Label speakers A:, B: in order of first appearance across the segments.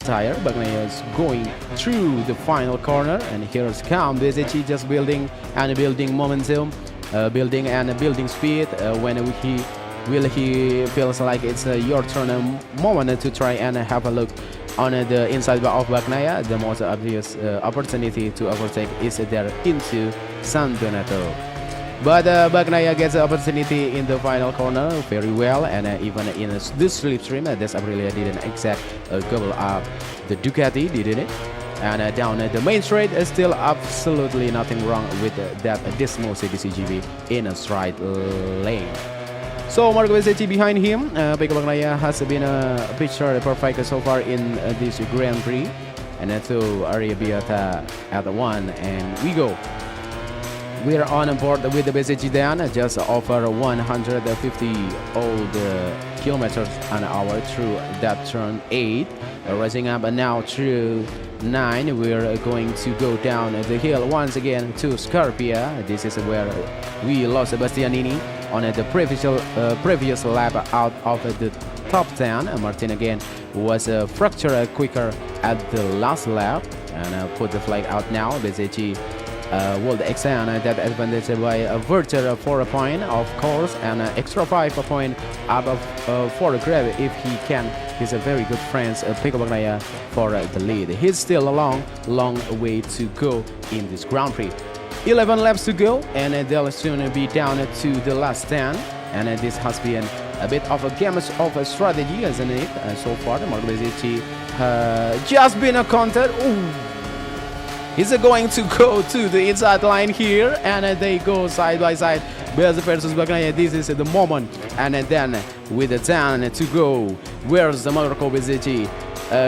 A: tire. Bagnaia is going through the final corner, and here's come BSG just building and building momentum, building speed. When he feels like it's your turn, a moment to try and have a look on the inside bar of Bagnaia. The most obvious opportunity to overtake is there into San Donato. But Bagnaia gets the opportunity in the final corner very well, and even in this slipstream, this Aprilia didn't exact gobble up the Ducati, didn't it? And down the main straight, still absolutely nothing wrong with that dismal CBCGB in a straight lane. So Marco Bezzecchi behind him. Pecco Bagnaia has been a picture perfect so far in this Grand Prix, and to Arrabbiata at 1, and we go. We're on board with the BSG then, just over 150 old kilometers an hour through that turn 8, rising up now through 9. We're going to go down the hill once again to Scarpia. This is where we lost Bastianini on the previous lap out of the top 10. Martin again was fractured quicker at the last lap, and put the flag out now. BSG will extend that advantage by a virtual 4 point, of course, and an extra 5 point up for Grab if he can. He's a very good friend, Pecco Bagnaia, for the lead. He's still a long way to go in this Grand Prix. 11 laps to go, and they'll soon be down to the last 10. And this has been a bit of a game of a strategy, isn't it? So far, Marco Bezzecchi just been a counter. Ooh. He's going to go to the inside line here, and they go side by side. Bears versus Bagnaia. This is the moment, and then with the 10 to go, where's the Marco Bezzecchi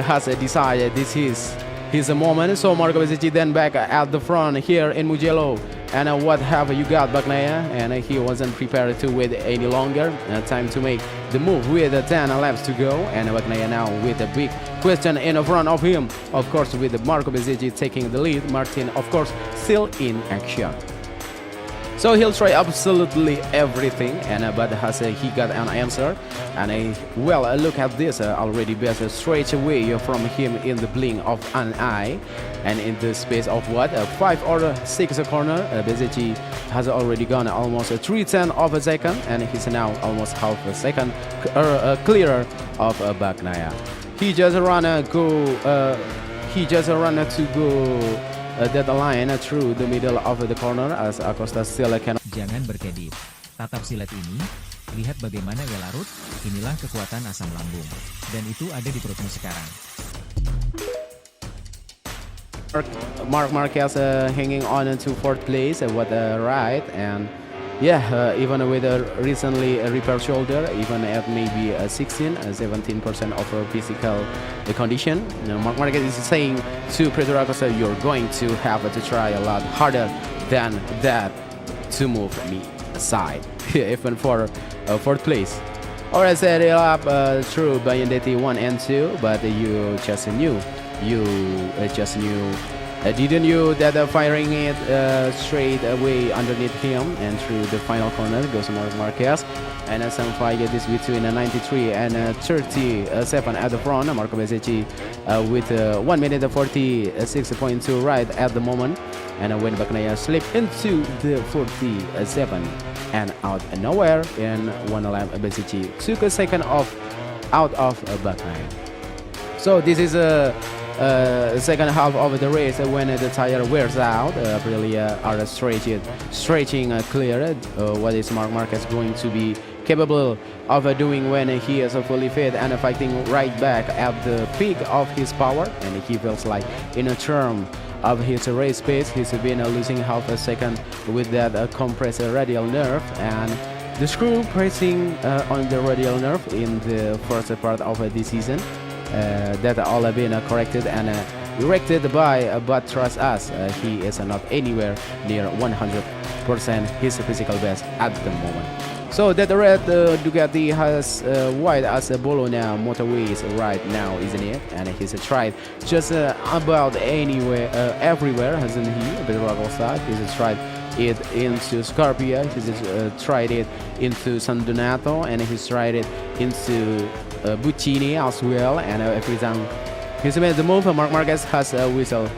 A: has decided this is his moment. So Marco Bezzecchi then back at the front here in Mugello. And what have you got, Bagnaia? And he wasn't prepared to wait any longer. Time to make the move with 10 laps to go. And Bagnaia now with a big question in front of him. Of course, with Marco Bezzecchi taking the lead. Martin, of course, still in action. So he'll try absolutely everything, and but has he got an answer? And well, look at this, already best straight away from him in the blink of an eye, and in the space of what 5 or 6 corner, Bezzecchi has already gone almost 3/10 of a second, and he's now almost half a second clearer of Bagnaia. He just run to go that line through the middle of the corner as Acosta still cannot.
B: Jangan berkedip. Tatap silet ini, lihat bagaimana ia larut, inilah kekuatan asam lambung. Dan itu ada di perutmu sekarang.
A: Marc Marquez hanging on to 4th place with a right, and yeah, even with a recently repaired shoulder, even at maybe 17% of her physical condition, Marc Marquez is saying to Pedro Acosta, you're going to have to try a lot harder than that to move me aside, even for 4th place. Or I set it up through Bayandetti 1 and 2, but you just knew, didn't you, that firing it straight away underneath him and through the final corner goes Marc Marquez, and some fight this between 93 and 37 at the front. Marco Bezzecchi with 1 minute 46.2 right at the moment, and when Bagnaia slipped into the 47 and out nowhere in 1 lap, Bezzecchi took a second off out of Bagnaia. So this is a second half of the race when the tire wears out. Aprilia are stretching clear. What is Marc Marquez going to be capable of doing when he is fully fit and fighting right back at the peak of his power? And he feels like in a term of his race pace, he's been losing half a second with that compressed radial nerve, and the screw pressing on the radial nerve in the first part of the season. That all have been corrected and erected by, but trust us, he is not anywhere near 100% his physical best at the moment. So that red Ducati has wide as Bologna motorways right now, isn't it? And he's tried just about anywhere, everywhere, hasn't he? Pedro Acosta, he's tried it into Scarpia, he's tried it into San Donato, and he's tried it into Buccini as well, and every time He's made the move. Mark Marquez has a whistle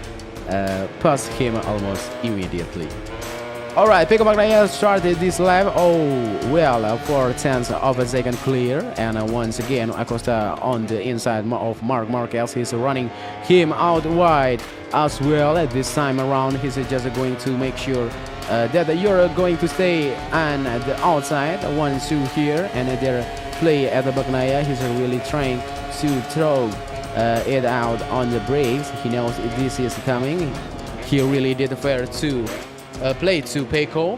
A: past him almost immediately. Alright, Pecco Bagnaia started this lap, well, 4/10 of a second clear, and once again Acosta on the inside of Mark Marquez. He's running him out wide as well. This time around he's just going to make sure that you're going to stay on the outside. 1-2 here, and their play at the Bagnaia. He's really trying to throw it out on the brakes. He knows this is coming. He really did fair to play to Pecco,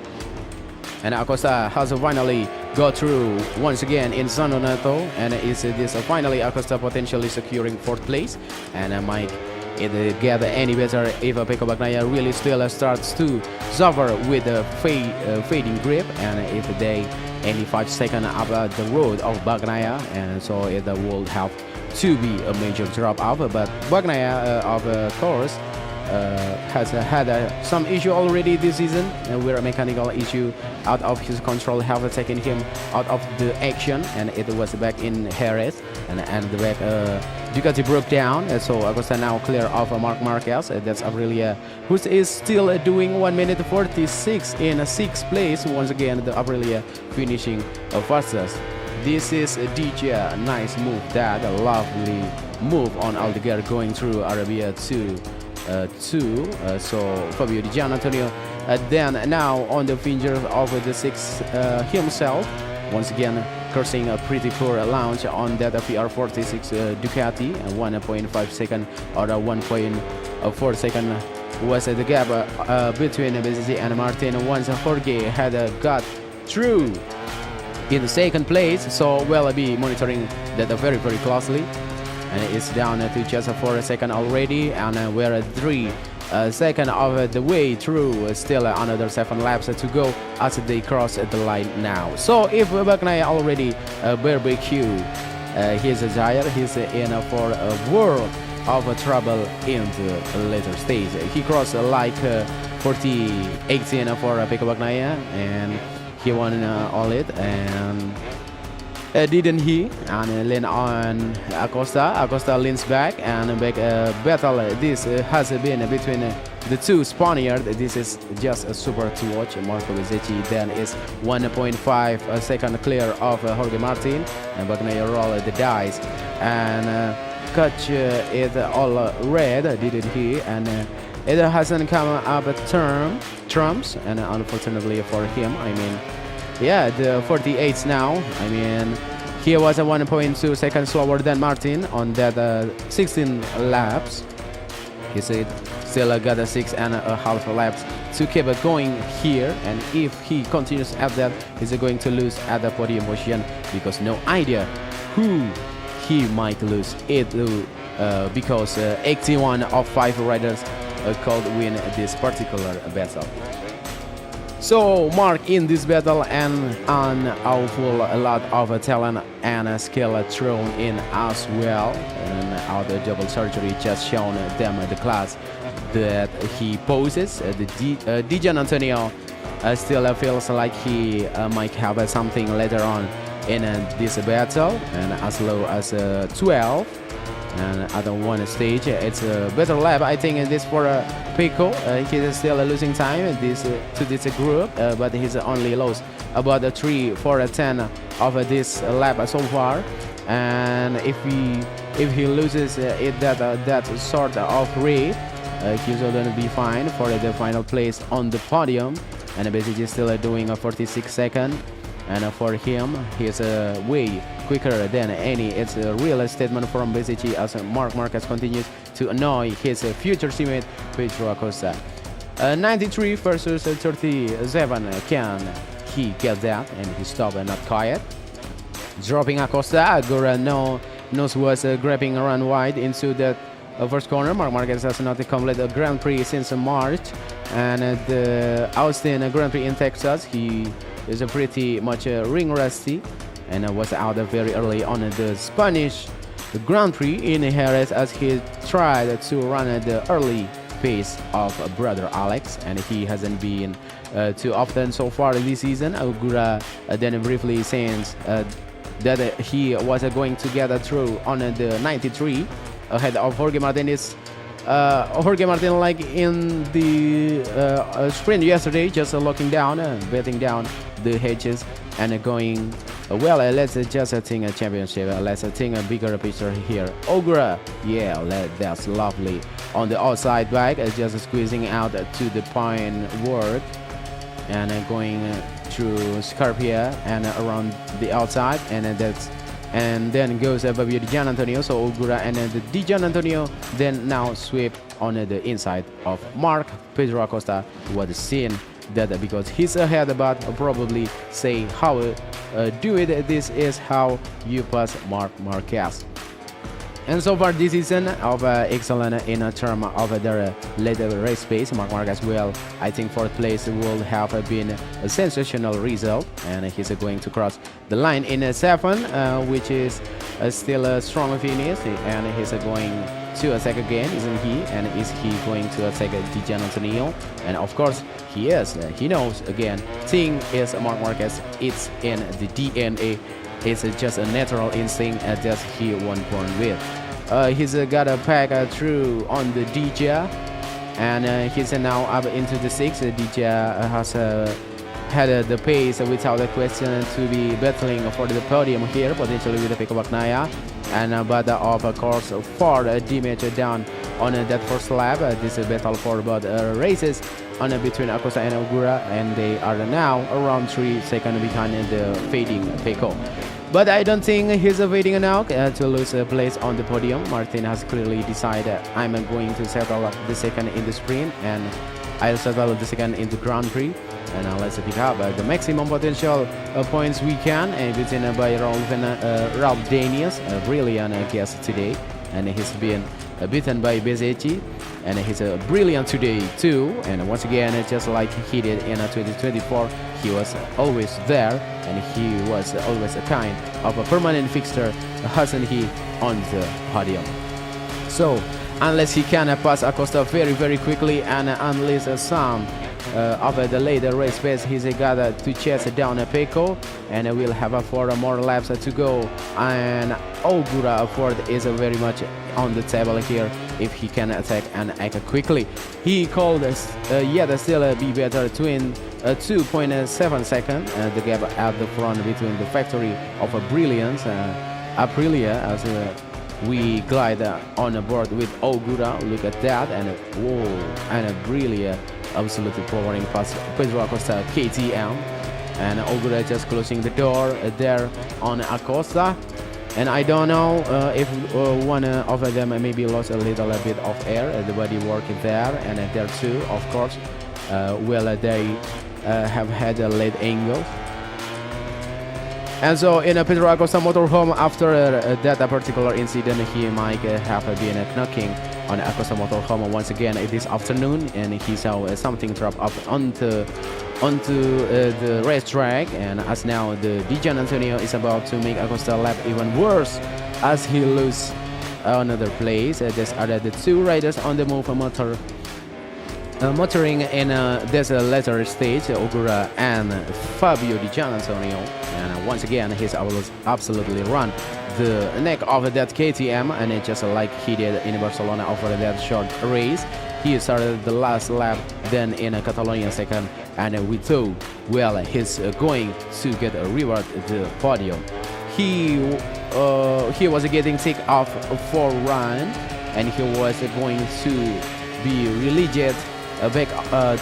A: and Acosta has finally got through once again in San Donato, and is this finally Acosta potentially securing 4th place, and might it get any better if Pecco Bagnaia really still starts to suffer with the fading grip, and if they any 5 seconds up the road of Bagnaia, and so it will have to be a major drop off. But Bagnaia of course has had some issue already this season, where a mechanical issue out of his control have taken him out of the action, and it was back in Jerez, and the back Ducati broke down, so Acosta now clear of Mark Marquez. That's Aprilia, who is still doing 1 minute 46 in 6th place. Once again, the Aprilia finishing fastest. This is a DJ, nice move, that a lovely move on Aldeguer going through Arabia to so Fabio Di Gianantonio then now on the fingers of the 6th himself, once again cursing a pretty poor launch on that PR46 Ducati. 1.5 second or 1.4 second was the gap between BERGENGSI and Martin. Once Jorge had got through in the 2nd place, so we'll be monitoring that very closely. And it's down to just 4 seconds already, and we're 3 seconds of the way through. Still another 7 laps to go as they cross the line now. So if Bagnaia already barbecue his gyre, he's in for a world of trouble in the later stage. He crossed like 40-18 for Pecco Bagnaia, and he won all it, and didn't he? And lean on Acosta. Acosta leans back, and back battle. This has been between the two Spaniards. This is just a super to watch. Marco Bezzecchi then is 1.5 second clear of Jorge Martin, and Bagnaia roll the dice and catch it all red, didn't he? And it hasn't come up at trumps, and unfortunately for him, I mean, yeah, the 48 now. I mean, he was 1.2 seconds slower than Martin on that 16 laps. He said still got 6.5 laps to keep it going here, and if he continues at that, he's going to lose at the podium position, because no idea who he might lose it to, because 81 of 5 riders could win this particular battle. So Mark in this battle, and an awful lot of talent and skill thrown in as well, and out the double surgery just shown them the class that he poses. Di Gianantonio still feels like he might have something later on in this battle, and as low as 12. And at one stage, it's a better lap, I think, in this for Pecco. He's still losing time to this group, but he's only lost about 3/4 of this lap so far. And if he loses that sort of rate, he's going to be fine for the final place on the podium. And basically still doing a 46 second. And for him, he's way quicker than any. It's a real statement from BERGENGSI as Mark Marquez continues to annoy his future teammate Pedro Acosta. 93 versus 37. Can he get that? And he stopped and not quiet. Dropping Acosta. Agora knows was grabbing around wide into that first corner. Mark Marquez has not completed a Grand Prix since March, and the Austin Grand Prix in Texas, he is pretty much ring rusty, and was out very early on the Spanish Grand Prix in Jerez as he tried to run at the early pace of brother Alex, and he hasn't been too often so far this season. Agura then briefly saying that he was going to get through on the 93, ahead of Jorge Martinez. Jorge Martin, like in the sprint yesterday, just looking down, betting down the hedges and going. Well, let's just think a championship. Let's think a bigger picture here. Ogura, yeah, that's lovely. On the outside back, just squeezing out to the pine work and going through Scarpia and around the outside, and then goes Fabio Di Gianantonio. So Ogura and the Di Gianantonio then now sweep on the inside of Mark. Pedro Acosta was seen that because he's ahead, but probably say how do it. This is how you pass Mark Marquez. And so far this season of excellent in a term of their later race pace. Mark Marquez, well, I think fourth place will have been a sensational result, and he's going to cross the line in 7, which is still a strong finish, and he's going to attack again, isn't he? And is he going to attack Di Gianantonio? And of course he is. He knows again. Thing is Mark Marquez. It's in the DNA. It's just a natural instinct that he was born with. He's got a pack through on the DJ, and he's now up into the 6. DJ has had the pace without a question to be battling for the podium here, potentially with Pecco Bagnaia. And but of course for damage down on that first lap. This is battle for both races on between Acosta and Ogura, and they are now around 3 seconds behind the fading Pecco. But I don't think he's waiting now to lose a place on the podium. Martin has clearly decided I'm going to settle the second in the sprint, and I'll settle the second in the Grand Prix. And let's pick up the maximum potential points we can, beaten by Ralph Daniels, a brilliant guest today. And he's been beaten by Bezzecchi, and he's brilliant today too. And once again, just like he did in 2024, he was always there, and he was always a kind of a permanent fixture, hasn't he, on the podium. So unless he can pass Acosta very quickly, and unless some of the later race pace, he's got to chase down Pecco, and we'll have 4 more laps to go. And Ogura Ford is very much on the table here if he can attack and act quickly. He called yet still be better twin 2.7 seconds, the gap at the front between the factory of brilliance Aprilia, as we glide on board with Ogura. Look at that, and whoa, and Aprilia absolutely powering past Pedro Acosta KTM, and Ogura just closing the door there on Acosta. And I don't know if one of them maybe lost a little bit of air, the body work there, and there too, of course. Well, they have had a late angle. And so in a Pedro Acosta motorhome, after that particular incident, he might have been knocking on Acosta motorhome once again this afternoon, and he saw something drop up onto the racetrack. And as now the Di Gianantonio is about to make Acosta lap even worse as he loses another place. These are the 2 riders on the move motoring in this later stage, Ogura and Fabio Di Gianantonio. And once again, he's absolutely run the neck of that KTM, and it just like he did in Barcelona over that short race. He started the last lap, then in Catalonia second, and we thought, well, he's going to get a reward the podium. He was getting sick of 4 run, and he was going to be relegated back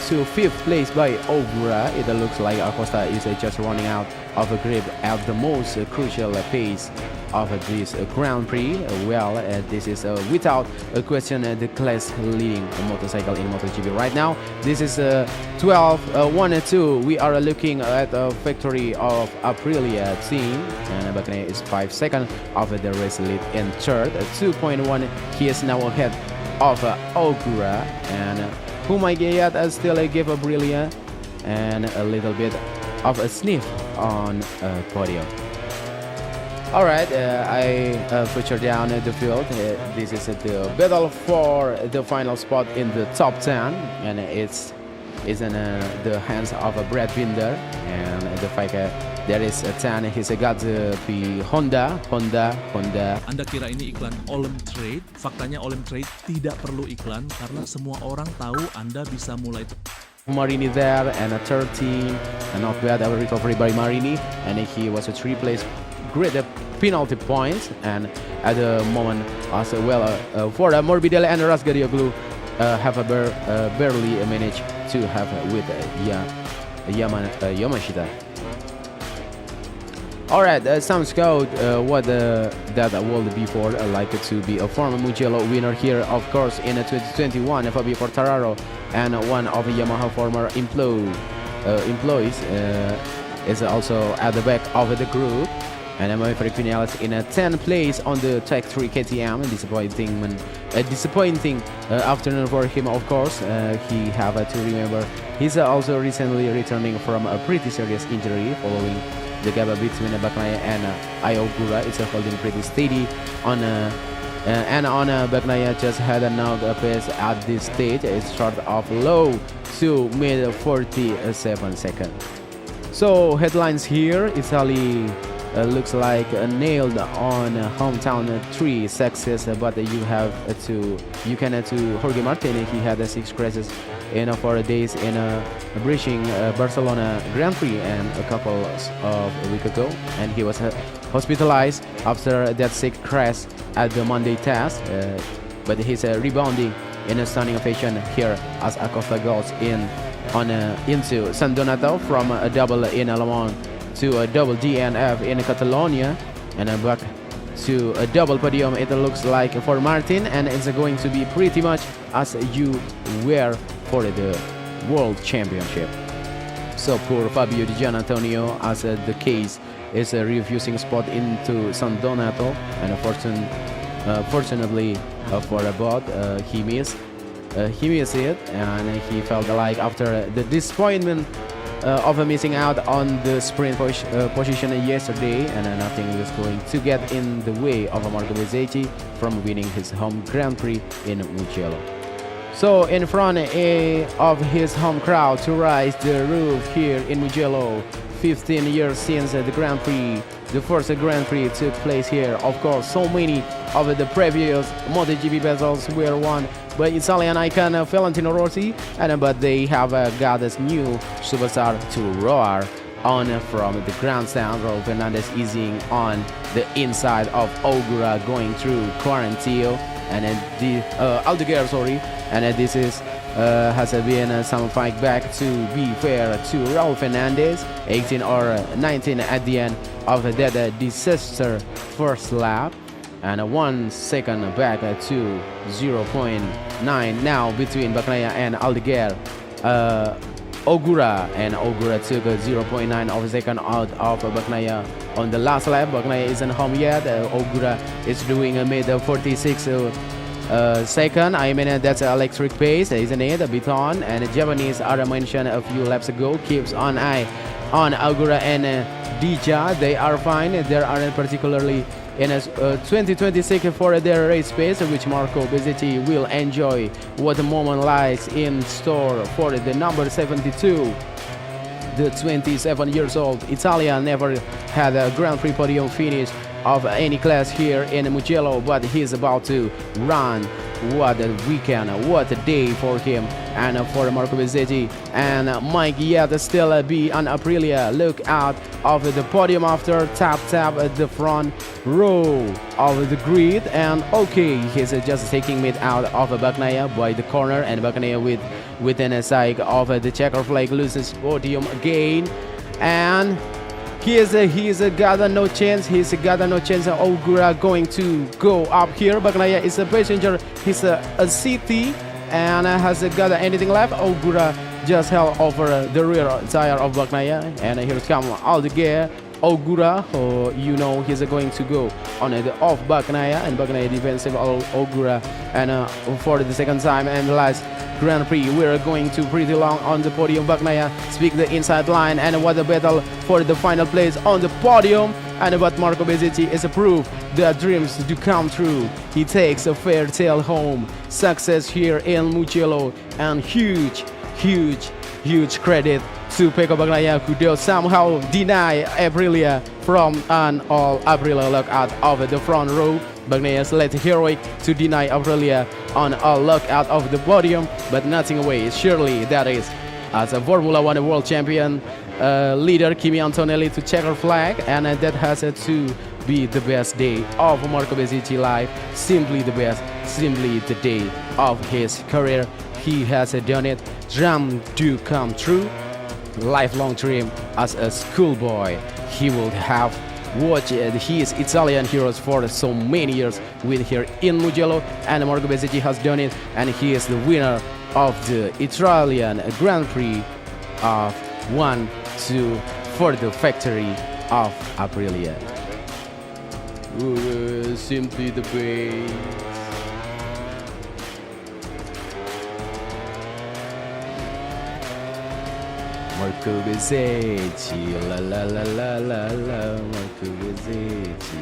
A: to 5th place by Ogura. It looks like Acosta is just running out of a grip at the most crucial pace of this Grand Prix. Well, this is without a question the class leading motorcycle in Motogp right now. This is 12-1-2. We are looking at a factory of Aprilia team, and Bagnaia is 5 seconds of the race lead in third. 2.1. He is now ahead of Ogura, and who might yet still give Aprilia and a little bit of a sniff on podium. Alright, I feature down the field. This is the battle for the final spot in the top 10, and it's is in the hands of a Brad Binder, and the fact there is a 10, he's got the Honda.
C: Anda kira ini iklan Olem Trade? Faktanya Olem Trade tidak perlu iklan karena semua orang tahu Anda bisa mulai
A: Marini there, and a 13, and not bad recovery by Marini, and he was a 3 place great penalty points, and at the moment as well for Morbidelli and Razgadioglu have barely managed to have with Yamashita. Alright, sounds good. What that would be for like to be a former Mugello winner here, of course, in 2021, Fabio Quartararo, and one of Yamaha former employees is also at the back of the group. And Maverick Vinales in a 10th place on the Tech 3 KTM. Disappointing afternoon for him, of course. He have to remember he's also recently returning from a pretty serious injury following the gap between Bagnaia and Ogura. It's holding pretty steady on Bagnaia just had a knock pace at this stage. It started off low to mid 47 seconds. So headlines here, Italy looks like nailed on hometown 3 success, but you can to Jorge Martin. He had 6 crashes in 4 days in breaching Barcelona Grand Prix and a couple of weeks ago, and he was hospitalized after that 6th crash at the Monday test, but he's rebounding in a stunning fashion here as Acosta goes into San Donato from a double in Le Mans to a double DNF in Catalonia, and back to a double podium it looks like for Martin, and it's going to be pretty much as you were for the World Championship. So poor Fabio Di Gianantonio, as the case is refusing spot into San Donato, and fortunately for Abbott, he missed it, and he felt like after the disappointment of missing out on the sprint position yesterday, and nothing was going to get in the way of Marco Bezzecchi from winning his home Grand Prix in Mugello. So in front of his home crowd to rise the roof here in Mugello, 15 years since the Grand Prix, the first Grand Prix took place here. Of course, so many of the previous Motogp battles were won by Italian icon Valentino Rossi, but they have got this new superstar to roar on from the grandstand. Raul Fernandez easing on the inside of Ogura, going through Quarantino and Aldeguer, sorry, and this is has been some fight back, to be fair to Raul Fernandez, 18 or 19 at the end of that disaster first lap, and 1 second back to 0.9 now between Bagnaia and Aldeguer. Ogura took 0.9 of a second out of Bagnaia on the last lap. Bagnaia isn't home yet. Ogura is doing a mid 46 second. I mean, that's electric pace, isn't it? Beton and Japanese, are mentioned a few laps ago, keeps on eye on Ogura and Dija. They are fine. There aren't particularly in 2026 for their race pace, which Marco Bezzecchi will enjoy. What the moment lies in store for the number 72. The 27 years old Italian never had a Grand Prix podium finish of any class here in Mugello, but he's about to run. What a weekend, what a day for him and for Marco Bezzecchi, and Mike yet still be on Aprilia. Look out of the podium after tap at the front row of the grid, and okay, he's just taking mid out of Bagnaia by the corner, and Bagnaia within a side of the checker flag loses podium again, and He's got no chance. Ogura going to go up here. Bagnaia is a passenger. He's a city and has got anything left. Ogura just held over the rear tire of Bagnaia, and here comes Aldeguer. Ogura, he's going to go on the off Bagnaia, and Bagnaia defensive Ogura, and for the second time and the last Grand Prix, we're going to pretty long on the podium. Bagnaia speak the inside line, and what a battle for the final place on the podium. And but Marco Bezzecchi is a proof that dreams do come true. He takes a fair tail home. Success here in Mugello, and huge huge credit to Pecco Bagnaia, who does somehow deny Aprilia from an all Aprilia lockout of the front row. Bagnaia led heroic to deny Aprilia on a lockout of the podium, but nothing away. Surely that is, as a Formula One world champion leader, Kimi Antonelli to checker flag, and that has to be the best day of Marco Bezzecchi life. Simply the best, simply the day of his career. He has done it. Dream to come true. Lifelong dream as a schoolboy. He will have watched his Italian heroes for so many years with here in Mugello, and Marco Bezzecchi has done it, and he is the winner of the Italian Grand Prix of 1-2 for the factory of Aprilia. Simply the best. Marco Bezzecchi, la la la la la la, Marco Bezzecchi.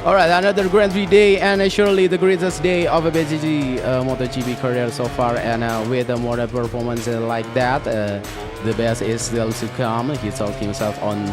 A: Alright, another Grand Prix day, and surely the greatest day of a Bezzecchi MotoGP career so far, and with a more performance like that, the best is still to come. He told himself on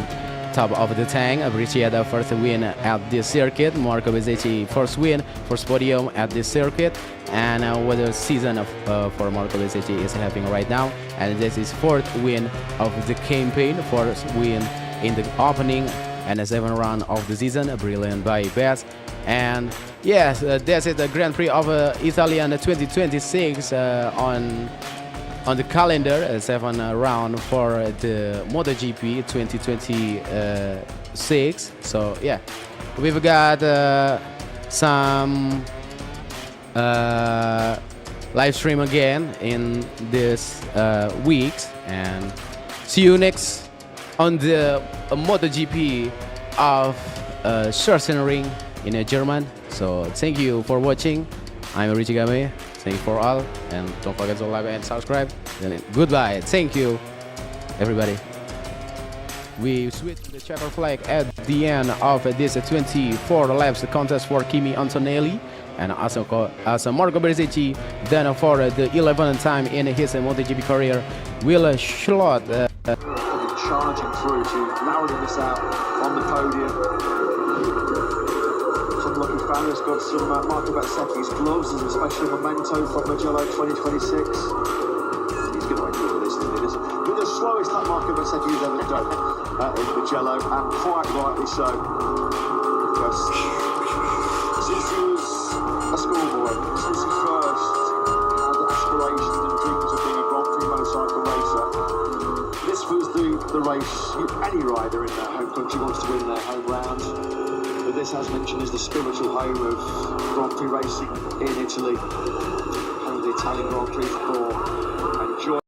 A: top of the tank. Bricciada first win at this circuit. Marco Bezzecchi first win, first podium at this circuit. And what a season for Marco Bezzecchi is happening right now. And this is fourth win of the campaign, fourth win in the opening and the seventh round of the season. Brilliant by Bez. And yes, that's it. The Grand Prix of Italian 2026 on the calendar, seventh round for the Motogp 2026. So yeah, we've got some live stream again in this weeks, and see you next on the MotoGP of Sachsenring in German. So thank you for watching. I'm Richie Game. Thank you for all, and don't forget to like and subscribe. And goodbye. Thank you, everybody. We switch to the checker flag at the end of this 24 laps contest for Kimi Antonelli, and also as Marco Bezzecchi, then for the 11th time in his MotoGP career, will slot
D: charging through to narrowing this out on the podium. Some lucky fan has got some Marco Bezzecchi's gloves and a special memento from Mugello 2026. He's going to enjoy this, isn't he? This is the slowest that Marco Bezzecchi has ever done in Mugello, and quite rightly so. Because since he was a schoolboy, since he first had aspirations and dreams of being a Grand Prix motorcycle racer, this was the race any rider in their home country wants to win their home round. But this, as mentioned, is the spiritual home of Grand Prix racing in Italy, home of the Italian Grand Prix for enjoy.